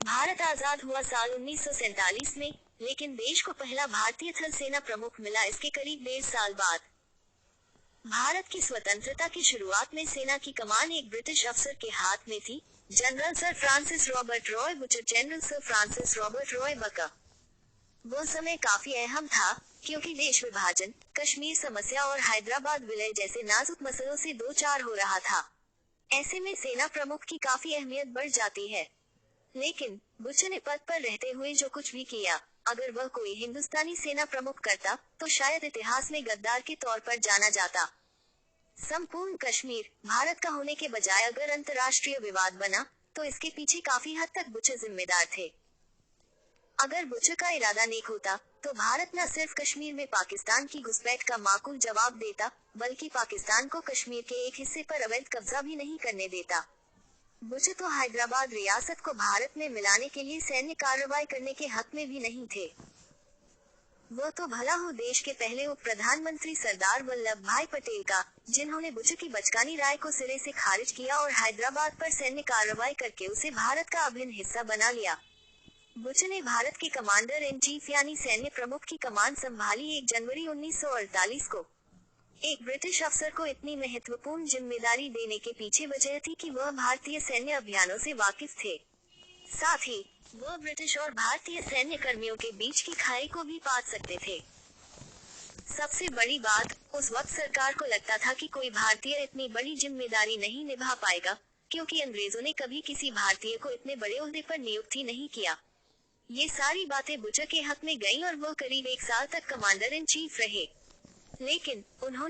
भारत आजाद हुआ साल 1947 में, लेकिन देश को पहला भारतीय थल सेना प्रमुख मिला इसके करीब 1.5 साल बाद। भारत की स्वतंत्रता की शुरुआत में सेना की कमान एक ब्रिटिश अफसर के हाथ में थी, general sir Francis Robert Roy Bucher. General sir Francis Robert Roy Bucher. वो समय काफी अहम था, क्योंकि देश विभाजन, कश्मीर समस्या और हैदराबाद विलय जैसे नाजुक मसलों से दो चार हो रहा था। ऐसे में सेना प्रमुख की काफी अहमियत बढ़ जाती है। लेकिन बुच ने पद पर रहते हुए जो कुछ भी किया, अगर वह कोई हिंदुस्तानी सेना प्रमुख करता, तो शायद इतिहास में गद्दार के तौर पर जाना जाता। संपूर्ण कश्मीर भारत का होने के बजाय अगर अंतर्राष्ट्रीय विवाद बना, तो इसके पीछे काफी हद तक बुच जिम्मेदार थे। अगर बुच का इरादा नेक होता, तो भारत न सिर्फ कश्मीर में पाकिस्तान की घुसपैठ का माकूल जवाब देता, बल्कि पाकिस्तान को कश्मीर के एक हिस्से पर अवैध कब्जा भी नहीं करने देता। बुच तो हैदराबाद रियासत को भारत में मिलाने के लिए सैन्य कार्रवाई करने के हक में भी नहीं थे। वो तो भला हो देश के पहले उप प्रधानमंत्री सरदार वल्लभ भाई पटेल का, जिन्होंने बुच की बचकानी राय को सिरे से खारिज किया और हैदराबाद पर सैन्य कार्रवाई करके उसे भारत का अभिन्न हिस्सा बना लिया। बुच ने भारत के कमांडर इन चीफ यानी सैन्य प्रमुख की कमान संभाली 1 जनवरी 1948 को। एक ब्रिटिश अफसर को इतनी महत्वपूर्ण जिम्मेदारी देने के पीछे वजह थी कि वह भारतीय सैन्य अभियानों से वाकिफ थे। साथ ही वह ब्रिटिश और भारतीय सैन्य कर्मियों के बीच की खाई को भी पाट सकते थे। सबसे बड़ी बात, उस वक्त सरकार को लगता था कि कोई भारतीय इतनी बड़ी जिम्मेदारी नहीं निभा पाएगा, क्योंकि अंग्रेजों ने कभी किसी भारतीय को इतने बड़े ओहदे पर नियुक्ति नहीं किया। ये सारी बातें बुच के हक में गईं और वो करीब 1 साल तक कमांडर इन चीफ रहे। लेकिन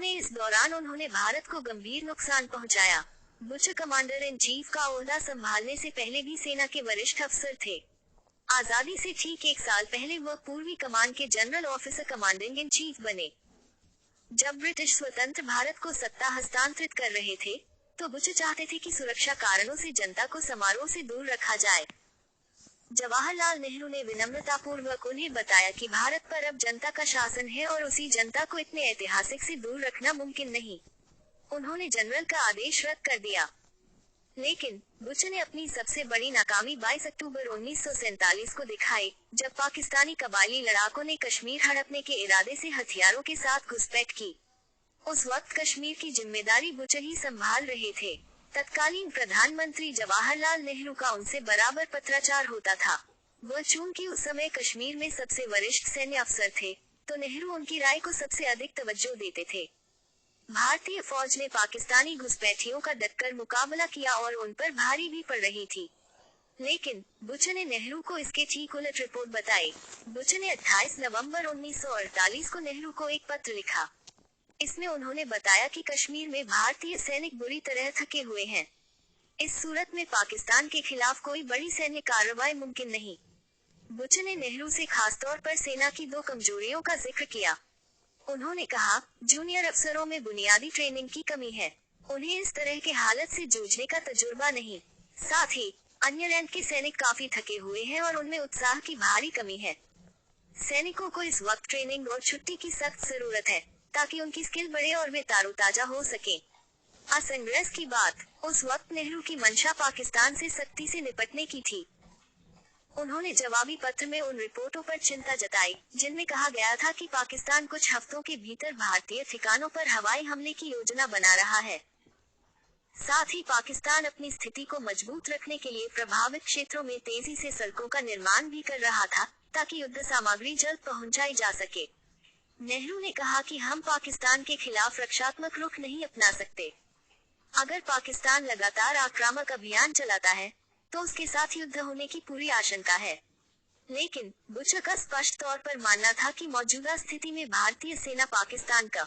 इस दौरान उन्होंने भारत को गंभीर नुकसान पहुंचाया। बुच कमांडर इन चीफ का ओहदा संभालने से पहले भी सेना के वरिष्ठ अफसर थे। आजादी से ठीक 1 साल पहले वो पूर्वी कमान के general officer commanding in chief बने। जब ब्रिटिश स्वतंत्र भारत को सत्ता हस्तांतरित कर रहे थे, तो बुच चाहते थे कि सुरक्षा कारणों से जनता को समारोह से दूर रखा जाए। जवाहरलाल नेहरू ने विनम्रतापूर्वक उन्हें बताया कि भारत पर अब जनता का शासन है और उसी जनता को इतने ऐतिहासिक से दूर रखना मुमकिन नहीं। उन्होंने जनरल का आदेश रद्द कर दिया। लेकिन बुच ने अपनी सबसे बड़ी नाकामी 22 अक्टूबर 1947 को दिखाई, जब पाकिस्तानी कबायली लड़ाकों ने कश्मीर हड़पने के इरादे से हथियारों के साथ घुसपैठ की। उस वक्त कश्मीर की जिम्मेदारी बुच ही संभाल रहे थे। तत्कालीन प्रधानमंत्री जवाहरलाल नेहरू का उनसे बराबर पत्राचार होता था। वह चूंकि उस समय कश्मीर में सबसे वरिष्ठ सैन्य अफसर थे, तो नेहरू उनकी राय को सबसे अधिक तवज्जो देते थे। भारतीय फौज ने पाकिस्तानी घुसपैठियों का डटकर मुकाबला किया और उन पर भारी भी पड़ रही थी। लेकिन बुच ने नेहरू को इसके ठीक उलट रिपोर्ट बताई। बुच ने 28 नवंबर 1948 को नेहरू को एक पत्र लिखा। इसमें उन्होंने बताया कि कश्मीर में भारतीय सैनिक बुरी तरह थके हुए हैं। इस सूरत में पाकिस्तान के खिलाफ कोई बड़ी सैन्य कार्रवाई मुमकिन नहीं। बुच ने नेहरू से खासतौर पर सेना की 2 कमजोरियों का जिक्र किया। उन्होंने कहा, जूनियर अफसरों में बुनियादी ट्रेनिंग की कमी है। उन्हें इस तरह के हालत से जूझने का तजुर्बा नहीं। साथ ही अन्य रैंक के सैनिक काफी थके हुए हैं और उनमें उत्साह की भारी कमी है। सैनिकों को इस वक्त ट्रेनिंग और छुट्टी की सख्त जरूरत है, ताकि उनकी स्किल बढ़े और वे तारोताजा हो सके। असंग्रह की बात, उस वक्त नेहरू की मंशा पाकिस्तान से सख्ती से निपटने की थी। उन्होंने जवाबी पत्र में उन रिपोर्टों पर चिंता जताई, जिनमें कहा गया था कि पाकिस्तान कुछ हफ्तों के भीतर भारतीय ठिकानों पर हवाई हमले की योजना बना रहा है। साथ ही पाकिस्तान अपनी स्थिति को मजबूत रखने के लिए प्रभावित क्षेत्रों में तेजी से सड़कों का निर्माण भी कर रहा था, ताकि युद्ध सामग्री जल्द पहुंचाई जा सके। नेहरू ने कहा कि हम पाकिस्तान के खिलाफ रक्षात्मक रुख नहीं अपना सकते। अगर पाकिस्तान लगातार आक्रामक अभियान चलाता है, तो उसके साथ युद्ध होने की पूरी आशंका है। लेकिन बुच का स्पष्ट तौर पर मानना था कि मौजूदा स्थिति में भारतीय सेना पाकिस्तान का